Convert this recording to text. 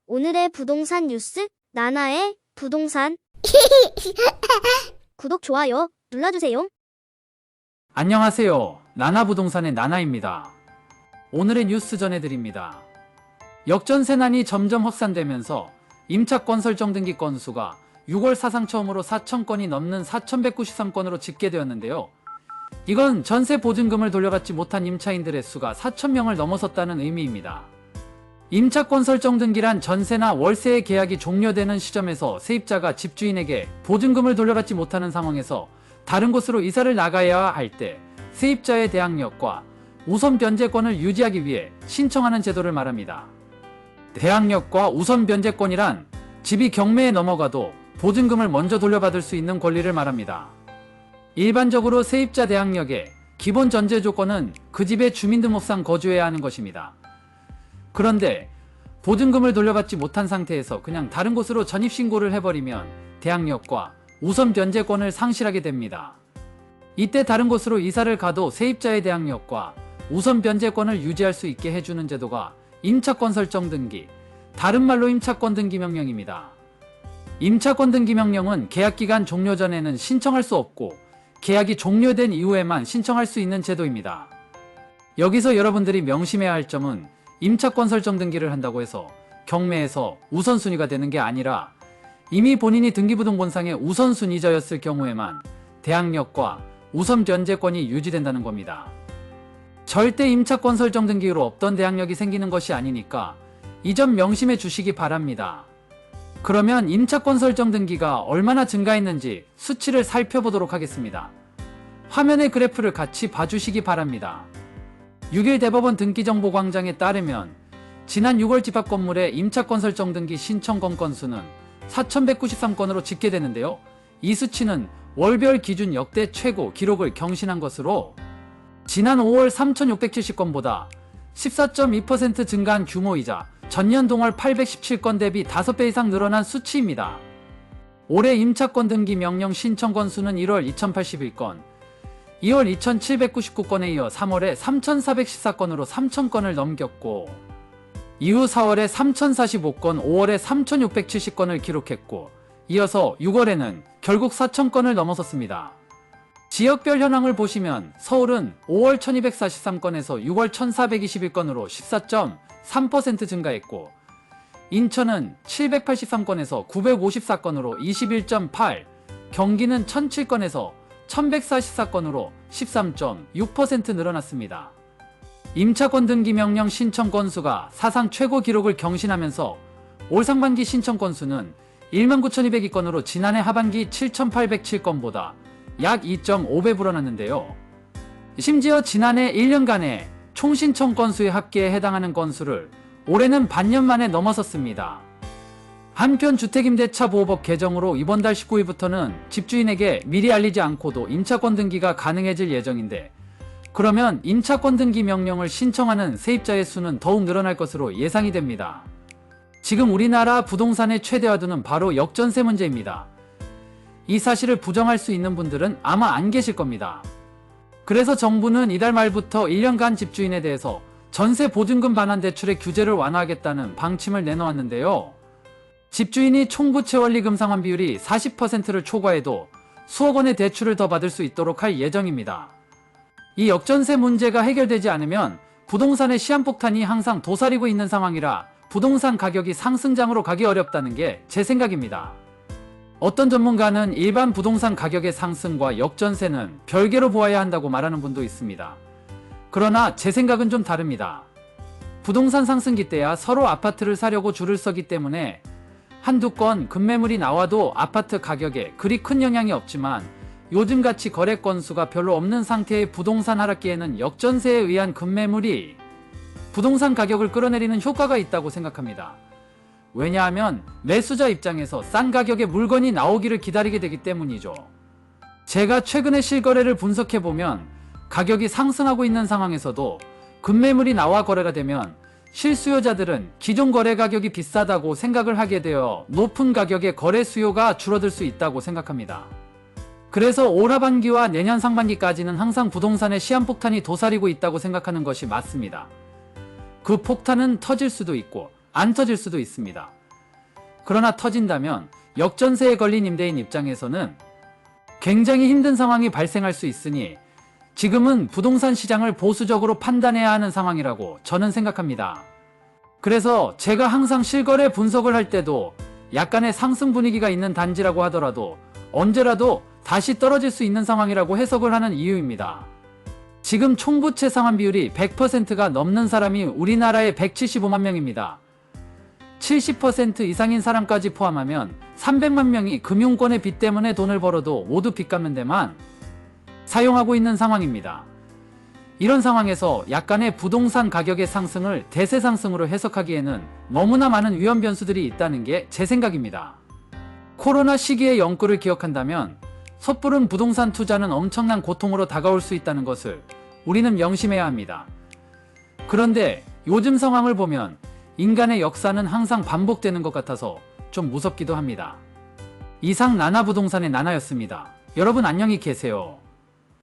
오늘의 부동산 뉴스, 나나의 부동산. 구독, 좋아요 눌러주세요. 안녕하세요. 나나부동산의 나나입니다. 오늘의 뉴스 전해드립니다. 역전세난이 점점 확산되면서 임차권 설정 등기 건수가 6월 사상 처음으로 4,000건이 넘는 4,193건으로 집계되었는데요. 이건 전세 보증금을 돌려받지 못한 임차인들의 수가 4,000명을 넘어섰다는 의미입니다. 임차권 설정 등기란 전세나 월세의 계약이 종료되는 시점에서 세입자가 집주인에게 보증금을 돌려받지 못하는 상황에서 다른 곳으로 이사를 나가야 할 때 세입자의 대항력과 우선 변제권을 유지하기 위해 신청하는 제도를 말합니다. 대항력과 우선 변제권이란 집이 경매에 넘어가도 보증금을 먼저 돌려받을 수 있는 권리를 말합니다. 일반적으로 세입자 대항력의 기본 전제 조건은 그 집에 주민등록상 거주해야 하는 것입니다. 그런데 보증금을 돌려받지 못한 상태에서 그냥 다른 곳으로 전입신고를 해버리면 대항력과 우선 변제권을 상실하게 됩니다. 이때 다른 곳으로 이사를 가도 세입자의 대항력과 우선 변제권을 유지할 수 있게 해주는 제도가 임차권 설정 등기, 다른 말로 임차권 등기 명령입니다. 임차권 등기 명령은 계약기간 종료 전에는 신청할 수 없고 계약이 종료된 이후에만 신청할 수 있는 제도입니다. 여기서 여러분들이 명심해야 할 점은 임차권 설정 등기를 한다고 해서 경매에서 우선순위가 되는 게 아니라 이미 본인이 등기부등본상의 우선순위자였을 경우에만 대항력과 우선 변제권이 유지된다는 겁니다. 절대 임차권 설정 등기로 없던 대항력이 생기는 것이 아니니까 이 점 명심해 주시기 바랍니다. 그러면 임차권 설정 등기가 얼마나 증가했는지 수치를 살펴보도록 하겠습니다. 화면의 그래프를 같이 봐주시기 바랍니다. 6일 대법원 등기정보광장에 따르면 지난 6월 집합건물의 임차권 설정 등기 신청건 건수는 4,193건으로 집계되는데요. 이 수치는 월별 기준 역대 최고 기록을 경신한 것으로 지난 5월 3,670건보다 14.2% 증가한 규모이자 전년 동월 817건 대비 5배 이상 늘어난 수치입니다. 올해 임차권 등기 명령 신청 건수는 1월 2,081건, 2월 2,799건에 이어 3월에 3,414건으로 3,000건을 넘겼고 이후 4월에 3,045건, 5월에 3,670건을 기록했고 이어서 6월에는 결국 4,000건을 넘어섰습니다. 지역별 현황을 보시면 서울은 5월 1,243건에서 6월 1,421건으로 14.3% 증가했고 인천은 783건에서 954건으로 21.8%, 경기는 1,007건에서 1,144건으로 13.6% 늘어났습니다. 임차권 등기 명령 신청 건수가 사상 최고 기록을 경신하면서 올 상반기 신청 건수는 19,202건으로 지난해 하반기 7,807건보다 약 2.5배 불어났는데요. 심지어 지난해 1년간의 총 신청 건수의 합계에 해당하는 건수를 올해는 반년 만에 넘어섰습니다. 한편 주택임대차보호법 개정으로 이번 달 19일부터는 집주인에게 미리 알리지 않고도 임차권 등기가 가능해질 예정인데 그러면 임차권 등기 명령을 신청하는 세입자의 수는 더욱 늘어날 것으로 예상이 됩니다. 지금 우리나라 부동산의 최대화두는 바로 역전세 문제입니다. 이 사실을 부정할 수 있는 분들은 아마 안 계실 겁니다. 그래서 정부는 이달 말부터 1년간 집주인에 대해서 전세 보증금 반환 대출의 규제를 완화하겠다는 방침을 내놓았는데요. 집주인이 총부채 원리금 상환 비율이 40%를 초과해도 수억 원의 대출을 더 받을 수 있도록 할 예정입니다. 이 역전세 문제가 해결되지 않으면 부동산의 시한폭탄이 항상 도사리고 있는 상황이라 부동산 가격이 상승장으로 가기 어렵다는 게 제 생각입니다. 어떤 전문가는 일반 부동산 가격의 상승과 역전세는 별개로 보아야 한다고 말하는 분도 있습니다. 그러나 제 생각은 좀 다릅니다. 부동산 상승기 때야 서로 아파트를 사려고 줄을 서기 때문에 한두 건 급매물이 나와도 아파트 가격에 그리 큰 영향이 없지만 요즘같이 거래 건수가 별로 없는 상태의 부동산 하락기에는 역전세에 의한 급매물이 부동산 가격을 끌어내리는 효과가 있다고 생각합니다. 왜냐하면 매수자 입장에서 싼 가격의 물건이 나오기를 기다리게 되기 때문이죠. 제가 최근의 실거래를 분석해보면 가격이 상승하고 있는 상황에서도 급매물이 나와 거래가 되면 실수요자들은 기존 거래 가격이 비싸다고 생각을 하게 되어 높은 가격의 거래 수요가 줄어들 수 있다고 생각합니다. 그래서 올 하반기와 내년 상반기까지는 항상 부동산의 시한폭탄이 도사리고 있다고 생각하는 것이 맞습니다. 그 폭탄은 터질 수도 있고 안 터질 수도 있습니다. 그러나 터진다면 역전세에 걸린 임대인 입장에서는 굉장히 힘든 상황이 발생할 수 있으니 지금은 부동산 시장을 보수적으로 판단해야 하는 상황이라고 저는 생각합니다. 그래서 제가 항상 실거래 분석을 할 때도 약간의 상승 분위기가 있는 단지라고 하더라도 언제라도 다시 떨어질 수 있는 상황이라고 해석을 하는 이유입니다. 지금 총부채 상환 비율이 100%가 넘는 사람이 우리나라에 175만 명입니다. 70% 이상인 사람까지 포함하면 300만 명이 금융권의 빚 때문에 돈을 벌어도 모두 빚 갚는 데만 사용하고 있는 상황입니다. 이런 상황에서 약간의 부동산 가격의 상승을 대세 상승으로 해석하기에는 너무나 많은 위험 변수들이 있다는 게 제 생각입니다. 코로나 시기의 영끌을 기억한다면 섣부른 부동산 투자는 엄청난 고통으로 다가올 수 있다는 것을 우리는 명심해야 합니다. 그런데 요즘 상황을 보면 인간의 역사는 항상 반복되는 것 같아서 좀 무섭기도 합니다. 이상 나나부동산의 나나였습니다. 여러분 안녕히 계세요.